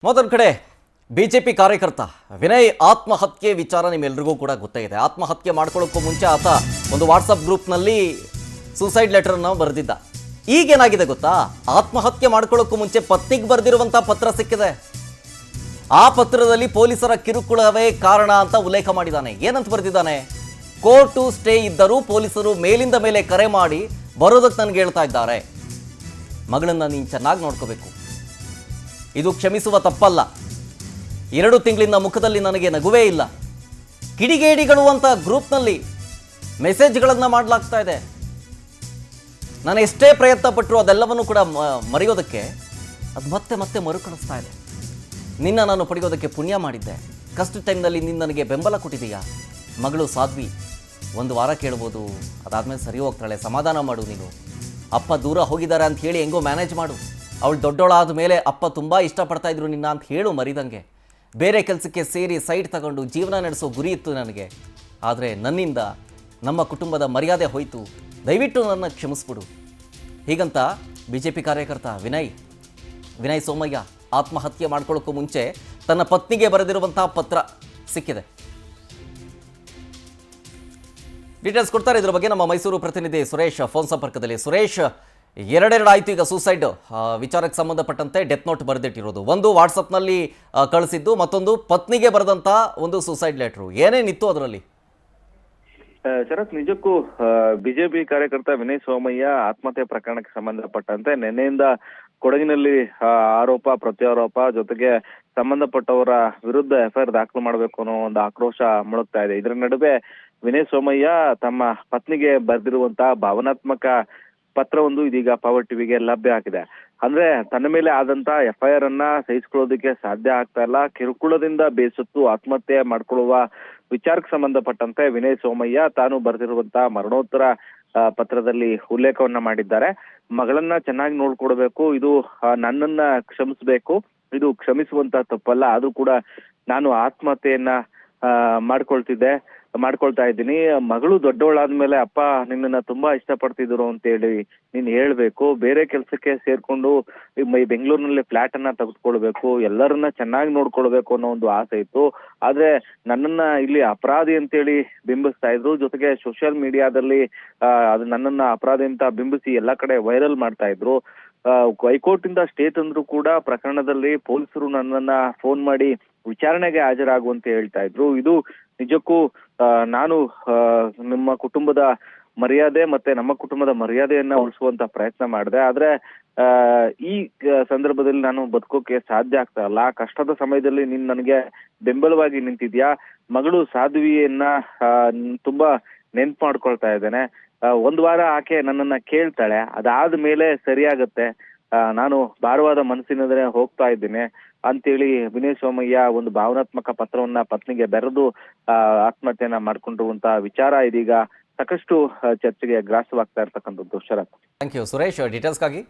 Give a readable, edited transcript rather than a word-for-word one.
ಮತ್ತೊಂದು ಕಡೆ ಬಿಜೆಪಿ ಕಾರ್ಯಕರ್ತ ವಿನಯ್ ಆತ್ಮಹತ್ಯೆ ವಿಚಾರ ನಿಮ್ಮೆಲ್ಲರಿಗೂ ಕೂಡ ಗೊತ್ತೇ ಇದೆ. ಆತ್ಮಹತ್ಯೆ ಮಾಡ್ಕೊಳ್ಳೋಕ್ಕೂ ಮುಂಚೆ ಆತ ಒಂದು ವಾಟ್ಸಪ್ ಗ್ರೂಪ್ನಲ್ಲಿ ಸೂಸೈಡ್ ಲೆಟರ್ನ ಬರೆದಿದ್ದ. ಈಗೇನಾಗಿದೆ ಗೊತ್ತಾ, ಆತ್ಮಹತ್ಯೆ ಮಾಡ್ಕೊಳ್ಳೋಕ್ಕೂ ಮುಂಚೆ ಪತ್ನಿಗೆ ಬರೆದಿರುವಂಥ ಪತ್ರ ಸಿಕ್ಕಿದೆ. ಆ ಪತ್ರದಲ್ಲಿ ಪೊಲೀಸರ ಕಿರುಕುಳವೇ ಕಾರಣ ಅಂತ ಉಲ್ಲೇಖ ಮಾಡಿದ್ದಾನೆ. ಏನಂತ ಬರೆದಿದ್ದಾನೆ? ಕೋರ್ಟು ಸ್ಟೇ ಇದ್ದರೂ ಪೊಲೀಸರು ಮೇಲಿಂದ ಮೇಲೆ ಕರೆ ಮಾಡಿ ಬರೋದಕ್ಕೆ ನನಗೆ ಹೇಳ್ತಾ ಇದ್ದಾರೆ. ಮಗಳನ್ನ ನೀನು ಚೆನ್ನಾಗಿ ನೋಡ್ಕೋಬೇಕು, ಇದು ಕ್ಷಮಿಸುವ ತಪ್ಪಲ್ಲ. 2 ತಿಂಗಳಿಂದ ಮುಖದಲ್ಲಿ ನನಗೆ ನಗುವೇ ಇಲ್ಲ. ಕಿಡಿಗೇಡಿಗಳು ಅಂತ ಗ್ರೂಪ್ನಲ್ಲಿ ಮೆಸೇಜ್ಗಳನ್ನು ಮಾಡಲಾಗ್ತಾ ಇದೆ. ನಾನು ಎಷ್ಟೇ ಪ್ರಯತ್ನ ಪಟ್ಟರು ಅದೆಲ್ಲವನ್ನು ಕೂಡ ಮರೆಯೋದಕ್ಕೆ ಅದು ಮತ್ತೆ ಮತ್ತೆ ಮರುಕಳಿಸ್ತಾ ಇದೆ. ನಿನ್ನ ನಾನು ಪಡೆಯೋದಕ್ಕೆ ಪುಣ್ಯ ಮಾಡಿದ್ದೆ, ಕಷ್ಟ ಟೈಮ್ನಲ್ಲಿ ನೀನು ನನಗೆ ಬೆಂಬಲ ಕೊಟ್ಟಿದೀಯಾ. ಮಗಳು ಸಾಧ್ವಿ 1 ವಾರ ಕೇಳ್ಬೋದು, ಅದಾದಮೇಲೆ ಸರಿ ಹೋಗ್ತಾಳೆ, ಸಮಾಧಾನ ಮಾಡು. ನೀನು ಅಪ್ಪ ದೂರ ಹೋಗಿದ್ದಾರೆ ಅಂತ ಹೇಳಿ ಹೆಂಗೋ ಮ್ಯಾನೇಜ್ ಮಾಡು. ಅವಳು ದೊಡ್ಡೋಳಾದ ಮೇಲೆ ಅಪ್ಪ ತುಂಬ ಇಷ್ಟಪಡ್ತಾ ಇದ್ರು ನಿನ್ನ ಅಂತ ಹೇಳು ಮರಿದಂಗೆ. ಬೇರೆ ಕೆಲಸಕ್ಕೆ ಸೇರಿ ಸೈಟ್ ತಗೊಂಡು ಜೀವನ ನಡೆಸೋ ಗುರಿ ಇತ್ತು ನನಗೆ. ಆದರೆ ನನ್ನಿಂದ ನಮ್ಮ ಕುಟುಂಬದ ಮರ್ಯಾದೆ ಹೋಯಿತು, ದಯವಿಟ್ಟು ನನ್ನ ಕ್ಷಮಿಸ್ಬಿಡು. ಹೀಗಂತ BJP ಕಾರ್ಯಕರ್ತ ವಿನಯ್ ಸೋಮಯ್ಯ ಆತ್ಮಹತ್ಯೆ ಮಾಡ್ಕೊಳ್ಳೋಕ್ಕೂ ಮುಂಚೆ ತನ್ನ ಪತ್ನಿಗೆ ಬರೆದಿರುವಂತಹ ಪತ್ರ ಸಿಕ್ಕಿದೆ. ಡೀಟೇಲ್ಸ್ ಕೊಡ್ತಾರೆ ಇದ್ರ ಬಗ್ಗೆ ನಮ್ಮ ಮೈಸೂರು ಪ್ರತಿನಿಧಿ ಸುರೇಶ್ ಫೋನ್ ಸಂಪರ್ಕದಲ್ಲಿ. ಸುರೇಶ್, ಎರಡೆರಡು ಆಯಿತು ಈಗ ಸೂಸೈಡ್ ವಿಚಾರಕ್ಕೆ ಸಂಬಂಧಪಟ್ಟಂತೆ ಡೆತ್ ನೋಟ್ ಬರೆದಿಟ್ಟಿರೋದು. ಒಂದು ವಾಟ್ಸಪ್ನಲ್ಲಿ ಕಳಿಸಿದ್ದು, ಮತ್ತೊಂದು ಪತ್ನಿಗೆ ಬರೆದಂಥ ಒಂದು ಸೂಸೈಡ್ ಲೆಟ್ರು. ಏನೇನಿತ್ತು ಅದರಲ್ಲಿ? ಶರತ್, ನಿಜಕ್ಕೂ ಬಿಜೆಪಿ ಕಾರ್ಯಕರ್ತ ವಿನಯ್ ಸೋಮಯ್ಯ ಆತ್ಮಹತ್ಯೆ ಪ್ರಕರಣಕ್ಕೆ ಸಂಬಂಧಪಟ್ಟಂತೆ ನಿನ್ನೆಯಿಂದ ಕೊಡಗಿನಲ್ಲಿ ಆರೋಪ ಪ್ರತ್ಯಾರೋಪ ಜೊತೆಗೆ ಸಂಬಂಧಪಟ್ಟವರ ವಿರುದ್ಧ FIR ದಾಖಲು ಮಾಡಬೇಕು ಅನ್ನೋ ಒಂದು ಆಕ್ರೋಶ ಮೊಳಗ್ತಾ ಇದೆ. ಇದರ ನಡುವೆ ವಿನಯ್ ಸೋಮಯ್ಯ ತಮ್ಮ ಪತ್ನಿಗೆ ಬರೆದಿರುವಂತಹ ಭಾವನಾತ್ಮಕ ಪತ್ರವೊಂದು ಇದೀಗ ಪವರ್ ಟಿವಿಗೆ ಲಭ್ಯ ಆಗಿದೆ. ಅಂದ್ರೆ ತನ್ನ ಮೇಲೆ ಆದಂತ FIR ಅನ್ನ ಸಹಿಸಿಕೊಳ್ಳೋದಕ್ಕೆ ಸಾಧ್ಯ ಆಗ್ತಾ ಇಲ್ಲ. ಕಿರುಕುಳದಿಂದ ಬೇಸತ್ತು ಆತ್ಮಹತ್ಯೆ ಮಾಡ್ಕೊಳ್ಳುವ ವಿಚಾರಕ್ಕೆ ಸಂಬಂಧಪಟ್ಟಂತೆ ವಿನಯ್ ಸೋಮಯ್ಯ ತಾನು ಬರೆದಿರುವಂತಹ ಮರಣೋತ್ತರ ಪತ್ರದಲ್ಲಿ ಉಲ್ಲೇಖವನ್ನ ಮಾಡಿದ್ದಾರೆ. ಮಗಳನ್ನ ಚೆನ್ನಾಗಿ ನೋಡ್ಕೊಡ್ಬೇಕು, ಇದು ನನ್ನನ್ನ ಕ್ಷಮಿಸ್ಬೇಕು, ಇದು ಕ್ಷಮಿಸುವಂತ ತಪ್ಪಲ್ಲ, ಅದು ಕೂಡ ನಾನು ಆತ್ಮಹತ್ಯೆಯನ್ನ ಮಾಡ್ಕೊಳ್ತಾ ಇದ್ದೀನಿ. ಮಗಳು ದೊಡ್ಡವಳಾದ್ಮೇಲೆ ಅಪ್ಪ ನಿನ್ನನ್ನ ತುಂಬಾ ಇಷ್ಟಪಡ್ತಿದ್ರು ಅಂತ ಹೇಳಿ ನೀನ್ ಹೇಳ್ಬೇಕು. ಬೇರೆ ಕೆಲ್ಸಕ್ಕೆ ಸೇರ್ಕೊಂಡು ಬೆಂಗಳೂರಿನಲ್ಲಿ ಫ್ಲಾಟ್ ಅನ್ನ ತೆಗೆದುಕೊಳ್ಬೇಕು, ಎಲ್ಲರನ್ನ ಚೆನ್ನಾಗಿ ನೋಡ್ಕೊಳ್ಬೇಕು ಅನ್ನೋ ಒಂದು ಆಸೆ ಇತ್ತು. ಆದ್ರೆ ನನ್ನನ್ನ ಇಲ್ಲಿ ಅಪರಾಧಿ ಅಂತೇಳಿ ಬಿಂಬಿಸ್ತಾ ಇದ್ರು. ಜೊತೆಗೆ ಸೋಷಿಯಲ್ ಮೀಡಿಯಾದಲ್ಲಿ ಅದು ನನ್ನನ್ನ ಅಪರಾಧಿ ಅಂತ ಬಿಂಬಿಸಿ ಎಲ್ಲಾ ಕಡೆ ವೈರಲ್ ಮಾಡ್ತಾ ಇದ್ರು. ಹೈಕೋರ್ಟ್ ಇಂದ ಸ್ಟೇ ತಂದ್ರು ಕೂಡ ಪ್ರಕರಣದಲ್ಲಿ ಪೊಲೀಸರು ನನ್ನನ್ನ ಫೋನ್ ಮಾಡಿ ವಿಚಾರಣೆಗೆ ಹಾಜರಾಗುವಂತೆ ಹೇಳ್ತಾ ಇದ್ರು. ಇದು ನಿಜಕ್ಕೂ ನಾನು ನಿಮ್ಮ ಕುಟುಂಬದ ಮರ್ಯಾದೆ ಮತ್ತೆ ನಮ್ಮ ಕುಟುಂಬದ ಮರ್ಯಾದೆಯನ್ನ ಉಳಿಸುವಂತ ಪ್ರಯತ್ನ ಮಾಡಿದೆ. ಆದ್ರೆ ಈ ಸಂದರ್ಭದಲ್ಲಿ ನಾನು ಬದುಕೋಕೆ ಸಾಧ್ಯ ಆಗ್ತಾ ಇಲ್ಲ. ಕಷ್ಟದ ಸಮಯದಲ್ಲಿ ನೀನ್ ನನಗೆ ಬೆಂಬಲವಾಗಿ ನಿಂತಿದ್ಯಾ. ಮಗಳು ಸಾಧ್ವಿಯನ್ನ ತುಂಬಾ ನೆನ್ಪು ಮಾಡ್ಕೊಳ್ತಾ ಇದ್ದೇನೆ. 1 ವಾರ ಆಕೆ ನನ್ನನ್ನ ಕೇಳ್ತಾಳೆ, ಅದಾದ್ಮೇಲೆ ಸರಿಯಾಗತ್ತೆ, ನಾನು ಭಾರವಾದ ಮನಸ್ಸಿನಿಂದಲೇ ಹೋಗ್ತಾ ಇದ್ದೀನಿ ಅಂತೇಳಿ ವಿನಯ್ ಸೋಮಯ್ಯ ಒಂದು ಭಾವನಾತ್ಮಕ ಪತ್ರವನ್ನ ಪತ್ನಿಗೆ ಬರೆದು ಆತ್ಮಹತ್ಯೆಯನ್ನ ಮಾಡ್ಕೊಂಡಿರುವಂತ ವಿಚಾರ ಇದೀಗ ಸಾಕಷ್ಟು ಚರ್ಚೆಗೆ ಗ್ರಾಸವಾಗ್ತಾ ಇರ್ತಕ್ಕಂಥದ್ದು. ಶರತ್, ಥ್ಯಾಂಕ್ ಯು ಸುರೇಶ್ ಡೀಟೇಲ್ಸ್ಗಾಗಿ.